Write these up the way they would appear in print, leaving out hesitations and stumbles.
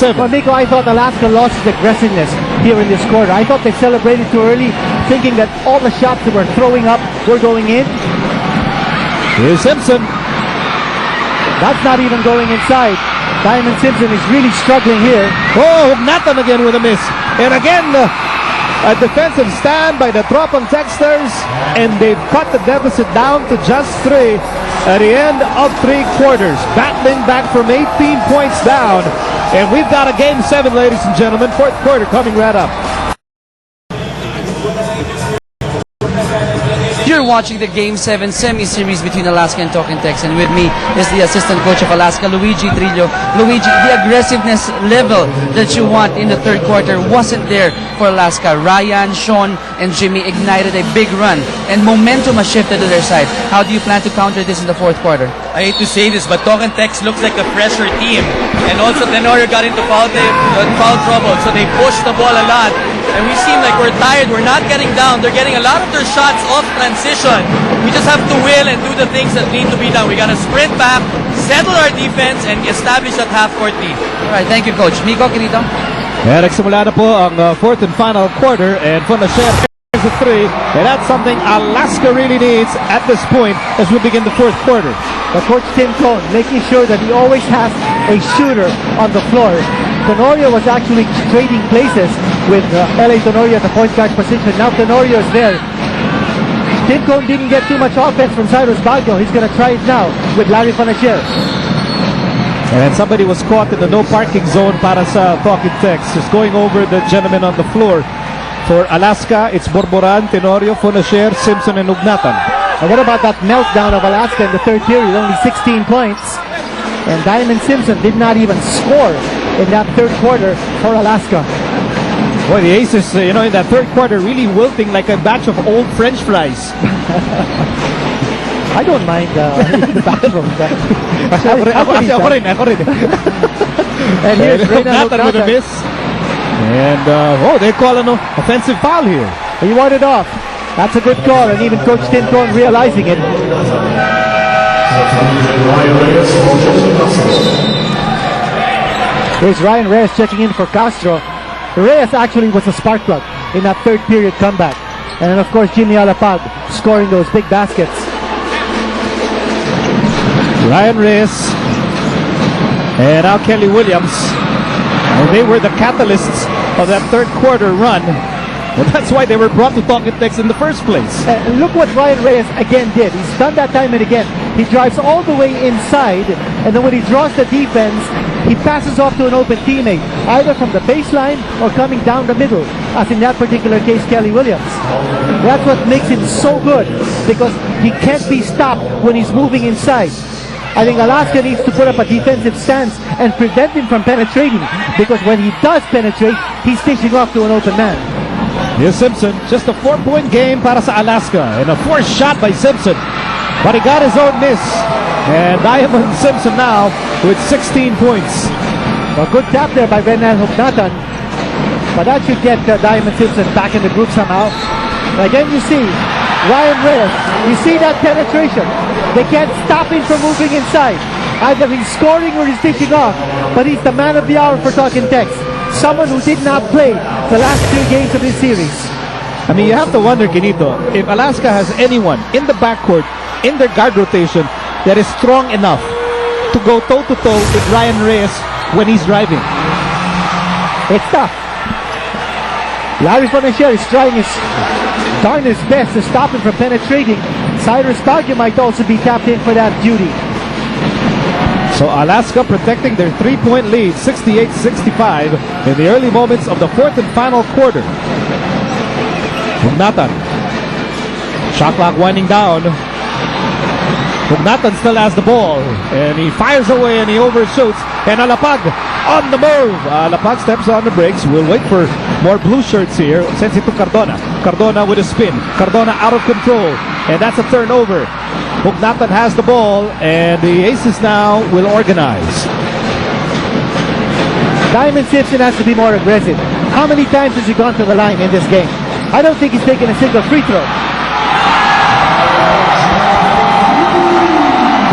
7. Well, Miko, I thought Alaska lost its aggressiveness here in this quarter. I thought they celebrated too early, thinking that all the shots that were throwing up were going in. Here's Simpson. That's not even going inside. Diamond Simpson is really struggling here. Oh, Nathan again with a miss. And again, a defensive stand by the Tropang Texters, and they've cut the deficit down to just 3 at the end of 3 quarters. Battling back from 18 points down. And we've got a Game 7, ladies and gentlemen. 4th quarter coming right up. You're watching the Game 7 semi-series between Alaska and Talking Tex, and with me is the assistant coach of Alaska, Luigi Trillo. Luigi, the aggressiveness level that you want in the 3rd quarter wasn't there for Alaska. Ryan, Sean, and Jimmy ignited a big run, and momentum has shifted to their side. How do you plan to counter this in the 4th quarter? I hate to say this, but Talking Tex looks like a fresher team. And also Tenorio got into foul trouble, so they pushed the ball a lot. And we seem like we're tired, we're not getting down. They're getting a lot of their shots off transition. We just have to will and do the things that need to be done. We got to sprint back, settle our defense, and establish that half-court lead. Alright, thank you, Coach. Miko, Kinito? Nagsimula na po ang 4th and final quarter, and Fonasher is a 3, and that's something Alaska really needs at this point as we begin the 4th quarter. But Coach Tim Cone making sure that he always has a shooter on the floor. Tenorio was actually trading places with LA Tenorio at the point guard position. Now Tenorio is there. Tim Cone didn't get too much offense from Cyrus Baguio. He's going to try it now with Larry Fonacier. And somebody was caught in the no parking zone para sa Talking Tex. Just going over the gentleman on the floor. For Alaska, it's Borboran, Tenorio, Fonacier, Simpson, and Ugnatan. And what about that meltdown of Alaska in the 3rd period? Only 16 points. And Diamond Simpson did not even score in that 3rd quarter for Alaska. Boy, the Aces, in that 3rd quarter really wilting like a batch of old French fries. I don't mind in the bathroom. Ako rin. And here's Ugnatan with a miss. And, they call an offensive foul here. He won it off. That's a good call, and even Coach Tim Cone realizing it. Here's Ryan Reyes checking in for Castro. Reyes actually was a spark plug in that 3rd period comeback. And then of course Jimmy Alapag scoring those big baskets. Ryan Reyes and now Kelly Williams. And they were the catalysts of that 3rd quarter run. Well, that's why they were brought to Talking Tex in the first place. And look what Ryan Reyes again did. He's done that time and again. He drives all the way inside, and then when he draws the defense, he passes off to an open teammate, either from the baseline or coming down the middle, as in that particular case, Kelly Williams. That's what makes him so good, because he can't be stopped when he's moving inside. I think Alaska needs to put up a defensive stance and prevent him from penetrating, because when he does penetrate, he's dishing off to an open man. Here's Simpson, just a 4-point game para sa Alaska, and a forced shot by Simpson, but he got his own miss. And Diamond Simpson now with 16 points. A good tap there by Bernal Hugnatan, but that should get Diamond Simpson back in the group somehow. Again, you see Ryan Reyes, you see that penetration. They can't stop him from moving inside. Either he's scoring or he's dishing off, but he's the man of the hour for Talking Tex. Someone who did not play the last 3 games of this series. I mean, you have to wonder, Kinito, if Alaska has anyone in the backcourt, in their guard rotation, that is strong enough to go toe-to-toe with Ryan Reyes when he's driving. It's tough. Larry Fonacier is trying his darnest best to stop him from penetrating. Cyrus Baguio might also be tapped in for that duty. So Alaska protecting their 3-point lead, 68-65, in the early moments of the 4th and final quarter. Hugnatan. Shot clock winding down. Hugnatan still has the ball, and he fires away and he overshoots. And Alapag on the move. Alapag steps on the brakes. We'll wait for more blue shirts here. Sends it to Cardona. Cardona with a spin. Cardona out of control, and that's a turnover. Hugnatan has the ball, and the Aces now will organize. Diamond Simpson has to be more aggressive. How many times has he gone to the line in this game? I don't think he's taken a single free throw.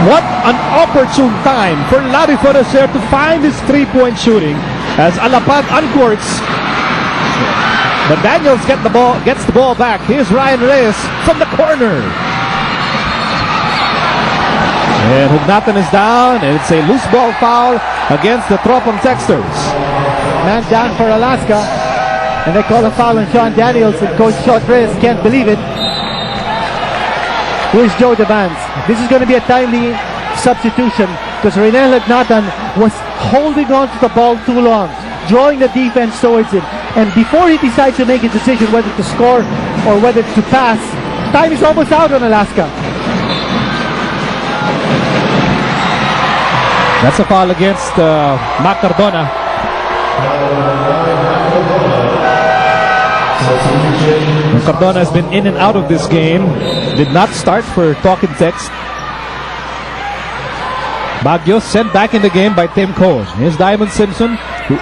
What an opportune time for Larry Fonacier to find his 3-point shooting. as Alapag uncourts. But Daniels gets the ball back. Here's Ryan Reyes from the corner. And Hugnatan is down, and it's a loose ball foul against the Tropong Texters. Man down for Alaska, and they call a foul on Sean Daniels, and Coach Shot Reyes can't believe it. Here's Joe Devans. This is going to be a timely substitution because Renel Hugnatan was holding on to the ball too long, drawing the defense towards him. And before he decides to make a decision whether to score or whether to pass, time is almost out on Alaska. That's a foul against Mac Cardona. Cardona has been in and out of this game. Did not start for Talking Text. Baguio sent back in the game by Tim Cole. Here's Diamond Simpson,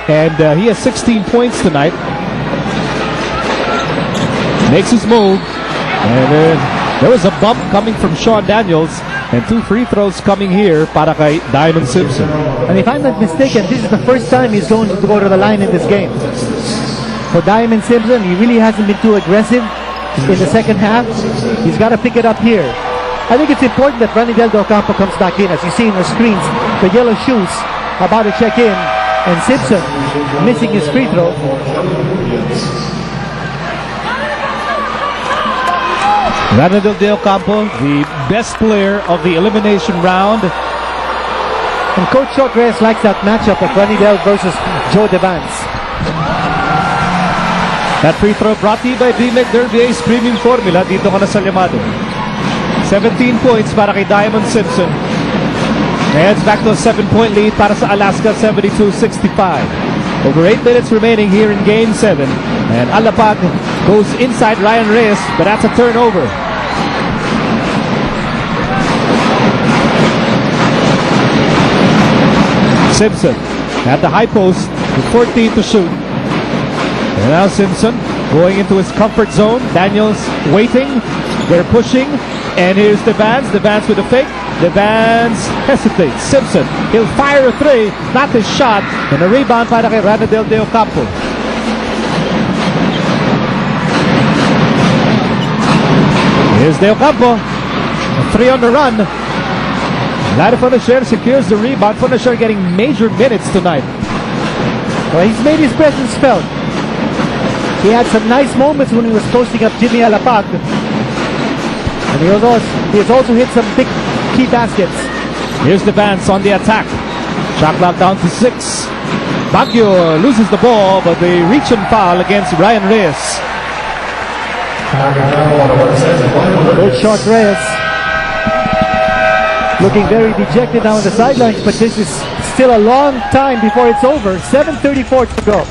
and he has 16 points tonight. Makes his move, and there was a bump coming from Sean Daniels, and 2 free throws coming here para kay Diamond Simpson. And if I'm not mistaken, this is the first time he's going to go to the line in this game. For Diamond Simpson, he really hasn't been too aggressive in the second half. He's got to pick it up here. I think it's important that Ronnie Del Campo comes back in. As you see in the screens, the yellow shoes about to check in, and Simpson missing his free throw. Ronnie Del Campo, the best player of the elimination round. And Coach Shot Reyes likes that matchup of Ronnie Del versus Joe Devans. That free throw brought to you by BMEC Derby Ace Premium Formula. Dito ka na sa Llamado. 17 points para kay Diamond Simpson. Heads back to a 7-point lead para sa Alaska, 72-65. Over 8 minutes remaining here in Game 7. And Alapag goes inside Ryan Reyes, but that's a turnover. Simpson at the high post with 14 to shoot. And now Simpson going into his comfort zone. Daniels waiting. They're pushing. And here's Devans. Devans with a fake. Devans hesitates. Simpson, he'll fire a 3. Not his shot. And a rebound para kay Ranadel De Ocampo. Here's De Ocampo. A 3 on the run. Lado Fonacier secures the rebound. Fonacier getting major minutes tonight. Well, he's made his presence felt. He had some nice moments when he was posting up Jimmy Alapag. And he has also hit some big key baskets. Here's the Vance on the attack. Shot clock down to 6. Baguio loses the ball, but they reach and foul against Ryan Reyes. Coach Shot Reyes looking very dejected now on the sidelines, but this is still a long time before it's over. 7:34 to go.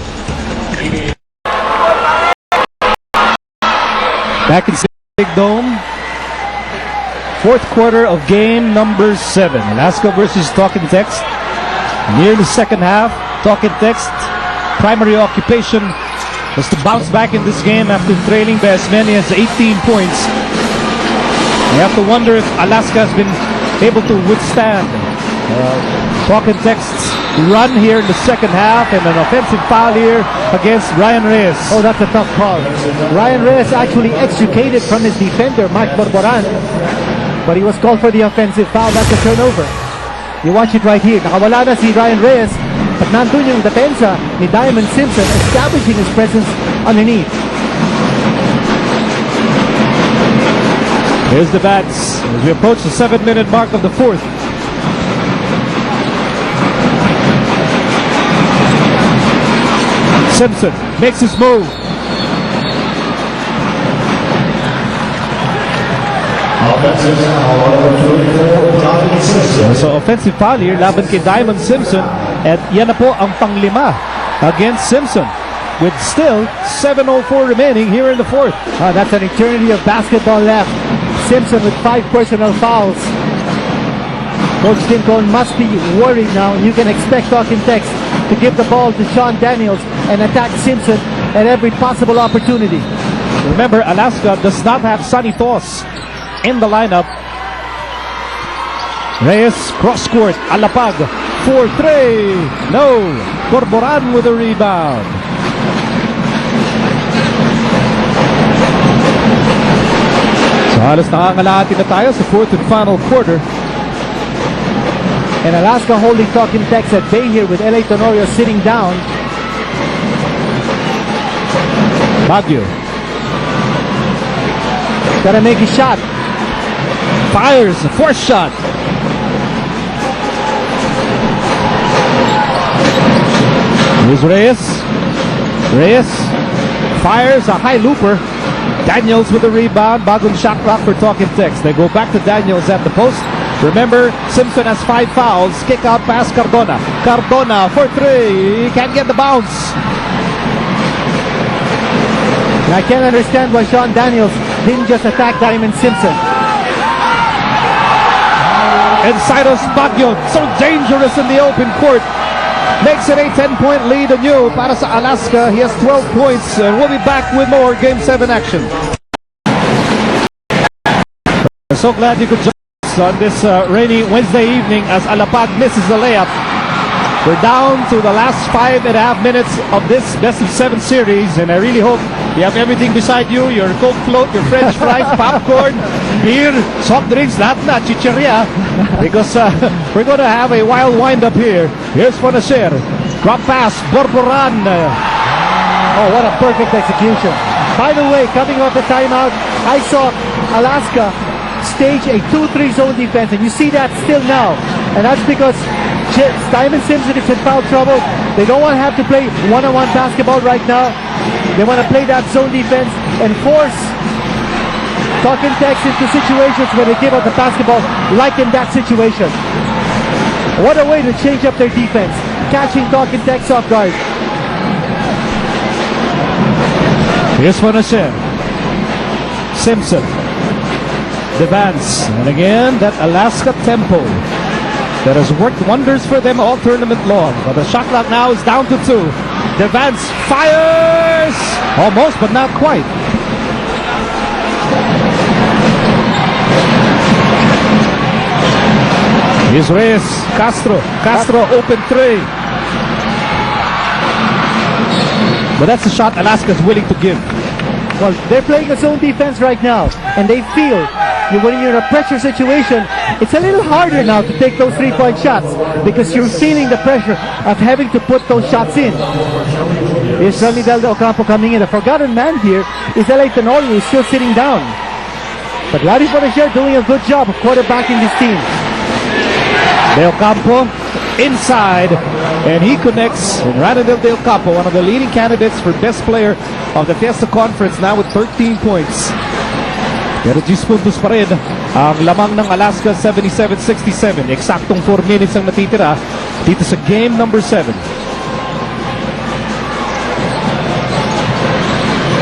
Back in Big Dome. 4th quarter of game number 7. Alaska versus Talking Text. Near the second half, Talking Text primary occupation was to bounce back in this game after trailing by as many as 18 points. You have to wonder if Alaska has been able to withstand Talking Text's run here in the second half, and an offensive foul here against Ryan Reyes. Oh, that's a tough call. Ryan Reyes actually extricated from his defender, Mike Borboran, but he was called for the offensive foul. That's a turnover. You watch it right here. Nakawala na si Ryan Reyes, but nandun yung depensa ni Diamond Simpson establishing his presence underneath. Here's the bats as we approach the 7-minute mark of the 4th. Simpson makes his move. So offensive foul here laban kay Diamond Simpson, at yan na po ang pang-5 against Simpson with still 7:04 remaining here in the 4th. That's an eternity of basketball left. Simpson with 5 personal fouls. Coach Tim Cone must be worried now. You can expect Talking Text to give the ball to Sean Daniels and attack Simpson at every possible opportunity. Remember, Alaska does not have Sonny Foss in the lineup. Reyes cross court. Alapag for 3. No. Borboran with a rebound. So halos nakakalahati na tayo sa fourth and final quarter. And Alaska holding Talking Tex at bay here with LA Tenorio sitting down. Baguio Gotta make a shot. fires, fourth shot. Here's Reyes. Reyes fires a high looper. Daniels with the rebound. Bagong shot clock for Talking Tex. They go back to Daniels at the post. Remember, Simpson has 5 fouls. Kick out pass Cardona. Cardona for 3. He can't get the bounce. And I can't understand why Sean Daniels didn't just attack Diamond Simpson. And Cyrus Baguio, so dangerous in the open court. Makes it a 10-point lead anew para sa Alaska. He has 12 points. And we'll be back with more Game 7 action. We're so glad you could join us on this rainy Wednesday evening as Alapag misses the layup. We're down to the last 5.5 minutes of this best-of-7 series, and I really hope you have everything beside you, your Coke float, your French fries, popcorn, beer, soft drinks, lahat na, chicheria, because we're going to have a wild wind-up here. Here's Fonacer. Drop pass, Borboran. Oh, what a perfect execution. By the way, coming off the timeout, I saw Alaska stage a 2-3 zone defense, and you see that still now. And that's because Diamond Simpson is in foul trouble. They don't want to have to play one-on-one basketball right now. They want to play that zone defense and force Talking Tex into situations where they give up the basketball, like in that situation. What a way to change up their defense, catching Talking Tex off guard. Here's Fonacer. Simpson. Devance. And again, that Alaska tempo that has worked wonders for them all tournament long. But the shot clock now is down to 2. Devance fires! Almost, but not quite. Here's Reyes. Castro. Castro open 3. But that's a shot Alaska's willing to give. Well, they're playing a zone defense right now, and they feel when you're in a pressure situation, it's a little harder now to take those 3-point shots because you're feeling the pressure of having to put those shots in. Here's Ronnie Del Ocampo coming in. The forgotten man here is LA Tenorio, who's still sitting down. But Larry Fonacer doing a good job of quarterbacking this team. Del Campo inside, and he connects. And Ranadel Del Campo, one of the leading candidates for best player of the Fiesta Conference, now with 13 points. Pero 10 puntos pa rin ang lamang ng Alaska, 77-67. Eksaktong 4 minutes ang natitira dito sa game number 7.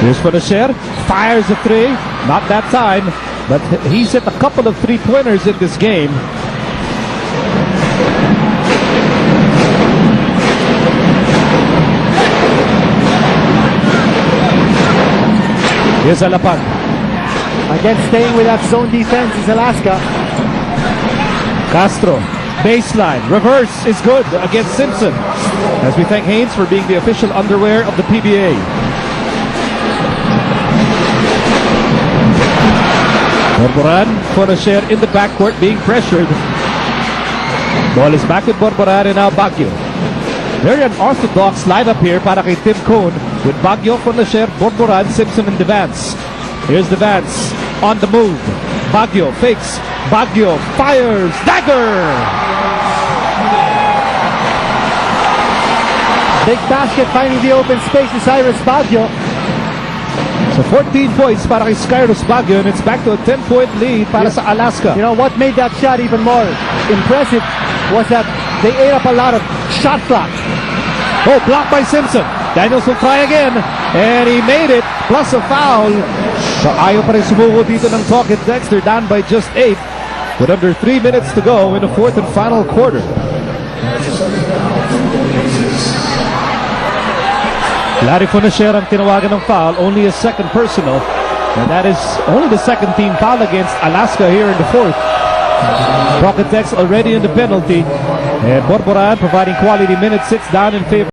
Here's Fonacer, fires a 3. Not that time, but he's hit a couple of 3-pointers in this game. Here's Alapag. Again, staying with that zone defense is Alaska. Castro, baseline, reverse is good against Simpson. As we thank Haynes for being the official underwear of the PBA. Borboran, Fonacer in the backcourt being pressured. Ball is back with Borboran and now Baguio. Very unorthodox lineup here para kay Tim Cone with Baguio, Fonacer, Borboran, Simpson, and Devance. Here's Devance on the move. Baguio fakes. Baguio fires. Dagger! Big basket finding the open space is Cyrus Baguio. So 14 points para kay Cyrus Baguio, and it's back to a 10-point lead para sa Alaska. You know what made that shot even more impressive was that they ate up a lot of shot clock. Oh, blocked by Simpson. Daniels will try again, and he made it, plus a foul. So ayaw pa rin sumuko dito ng Talking Tex. They're down by just 8 with under 3 minutes to go in the fourth and final quarter. Larry Fonacer ang tinawagan ng foul, only a second personal, and that is only the second team foul against Alaska here in the fourth. Talking Tex already in the penalty, and Borboran providing quality minutes, sits down in favor